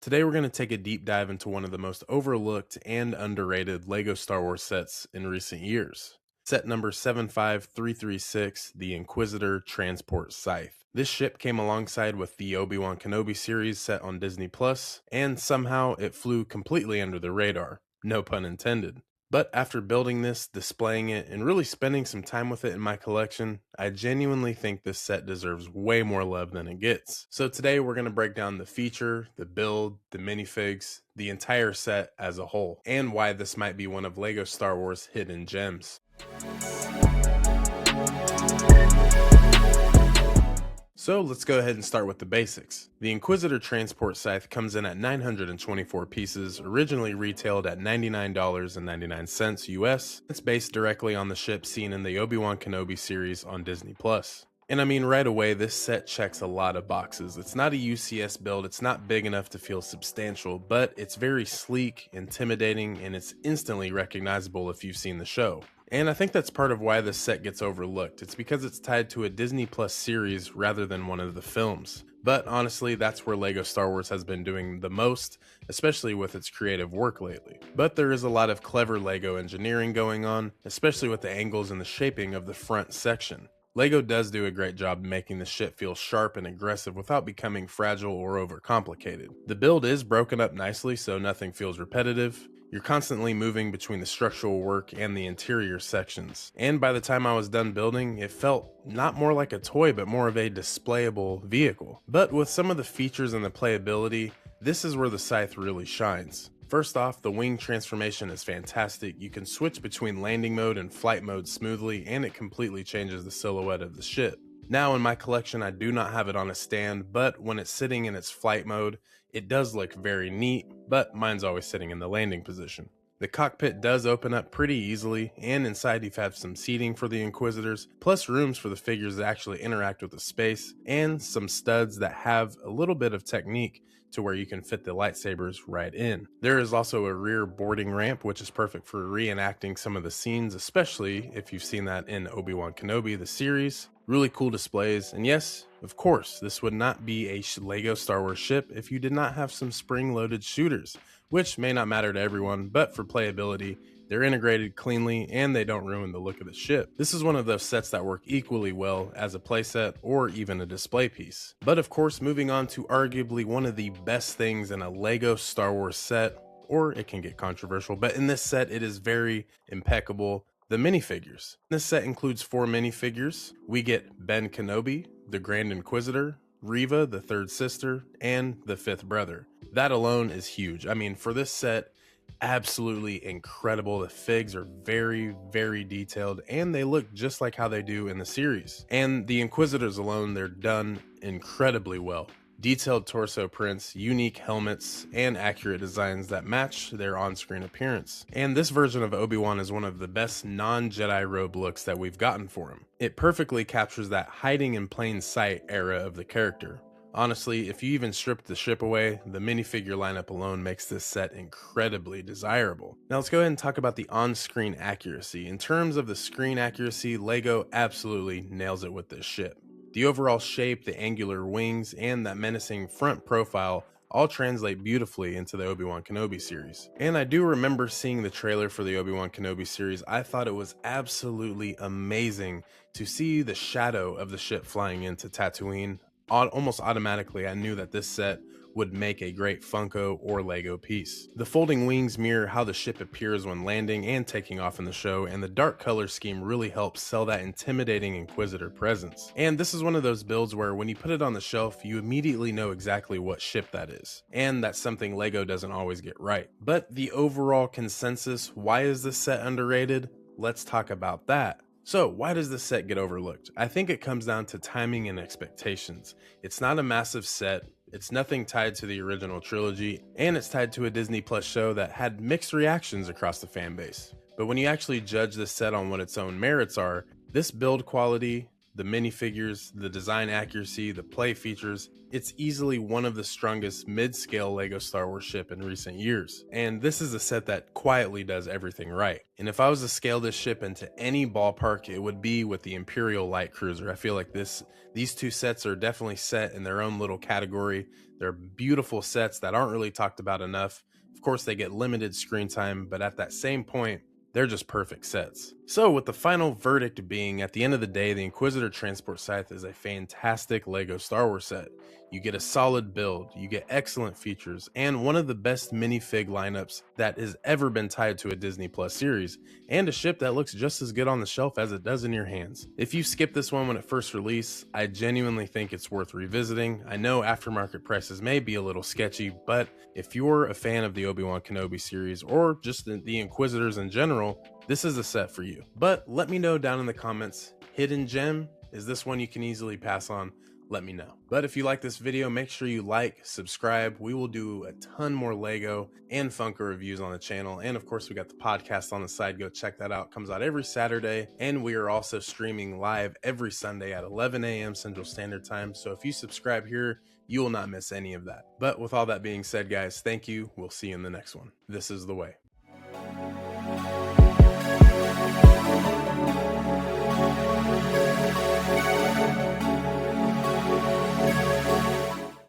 Today we're going to take a deep dive into one of the most overlooked and underrated LEGO Star Wars sets in recent years. Set number 75336, the Inquisitor Transport Scythe. This ship came alongside with the Obi-Wan Kenobi series set on Disney Plus, and somehow it flew completely under the radar. No pun intended. But after building this, displaying it, and really spending some time with it in my collection, I genuinely think this set deserves way more love than it gets. So today we're going to break down the feature, the build, the minifigs, the entire set as a whole, and why this might be one of LEGO Star Wars hidden gems. So let's go ahead and start with the basics. The Inquisitor Transport Scythe comes in at 924 pieces, originally retailed at $99.99 US. It's based directly on the ship seen in the Obi-Wan Kenobi series on Disney Plus. And I mean, right away, this set checks a lot of boxes. It's not a UCS build, it's not big enough to feel substantial, but it's very sleek, intimidating, and it's instantly recognizable if you've seen the show. And I think that's part of why this set gets overlooked. It's because it's tied to a Disney Plus series rather than one of the films. But honestly, that's where LEGO Star Wars has been doing the most, especially with its creative work lately. But there is a lot of clever LEGO engineering going on, especially with the angles and the shaping of the front section. LEGO does do a great job making the ship feel sharp and aggressive without becoming fragile or overcomplicated. The build is broken up nicely so nothing feels repetitive. You're constantly moving between the structural work and the interior sections. And by the time I was done building, it felt not more like a toy but more of a displayable vehicle. But with some of the features and the playability, this is where the Scythe really shines. First off, the wing transformation is fantastic. You can switch between landing mode and flight mode smoothly, and it completely changes the silhouette of the ship. Now in my collection, I do not have it on a stand, but when it's sitting in its flight mode, it does look very neat, but mine's always sitting in the landing position. The cockpit does open up pretty easily, and inside you have some seating for the Inquisitors, plus rooms for the figures that actually interact with the space, and some studs that have a little bit of technique to where you can fit the lightsabers right in. There is also a rear boarding ramp, which is perfect for reenacting some of the scenes, especially if you've seen that in Obi-Wan Kenobi, the series. Really cool displays, and yes, of course, this would not be a LEGO Star Wars ship if you did not have some spring-loaded shooters, which may not matter to everyone, but for playability, they're integrated cleanly and they don't ruin the look of the ship. This is one of those sets that work equally well as a playset or even a display piece. But of course, moving on to arguably one of the best things in a LEGO Star Wars set, or it can get controversial, but in this set it is very impeccable. The minifigures. This set includes 4 minifigures. We get Ben Kenobi, the Grand Inquisitor, Reva, the third sister, and the fifth brother. That alone is huge. I mean, for this set, absolutely incredible. The figs are very, very detailed, and they look just like how they do in the series. And the Inquisitors alone, they're done incredibly well. Detailed torso prints, unique helmets, and accurate designs that match their on-screen appearance. And this version of Obi-Wan is one of the best non-Jedi robe looks that we've gotten for him. It perfectly captures that hiding in plain sight era of the character. Honestly, if you even stripped the ship away, the minifigure lineup alone makes this set incredibly desirable. Now let's go ahead and talk about the on-screen accuracy. In terms of the screen accuracy, LEGO absolutely nails it with this ship. The overall shape, the angular wings, and that menacing front profile all translate beautifully into the Obi-Wan Kenobi series. And I do remember seeing the trailer for the Obi-Wan Kenobi series. I thought it was absolutely amazing to see the shadow of the ship flying into Tatooine. Almost automatically, I knew that this set would make a great Funko or LEGO piece. The folding wings mirror how the ship appears when landing and taking off in the show, and the dark color scheme really helps sell that intimidating Inquisitor presence. And this is one of those builds where when you put it on the shelf, you immediately know exactly what ship that is. And that's something LEGO doesn't always get right. But the overall consensus, why is this set underrated? Let's talk about that. So why does this set get overlooked? I think it comes down to timing and expectations. It's not a massive set, it's nothing tied to the original trilogy, and it's tied to a Disney Plus show that had mixed reactions across the fan base. But when you actually judge this set on what its own merits are, this build quality, the minifigures, the design accuracy, the play features. It's easily one of the strongest mid-scale LEGO Star Wars ship in recent years. And this is a set that quietly does everything right. And if I was to scale this ship into any ballpark, it would be with the Imperial Light Cruiser. I feel like these two sets are definitely set in their own little category. They're beautiful sets that aren't really talked about enough. Of course, they get limited screen time, but at that same point, they're just perfect sets. So with the final verdict being, at the end of the day, the Inquisitor Transport Scythe is a fantastic LEGO Star Wars set. You get a solid build, you get excellent features, and one of the best minifig lineups that has ever been tied to a Disney Plus series, and a ship that looks just as good on the shelf as it does in your hands. If you skipped this one when it first released, I genuinely think it's worth revisiting. I know aftermarket prices may be a little sketchy, but if you're a fan of the Obi-Wan Kenobi series, or just the Inquisitors in general, this is a set for you. But let me know down in the comments, hidden gem, is this one you can easily pass on? Let me know. But if you like this video, make sure you like, subscribe. We will do a ton more LEGO and Funko reviews on the channel. And of course, we got the podcast on the side. Go check that out. It comes out every Saturday. And we are also streaming live every Sunday at 11 a.m. Central Standard Time. So if you subscribe here, you will not miss any of that. But with all that being said, guys, thank you. We'll see you in the next one. This is the way.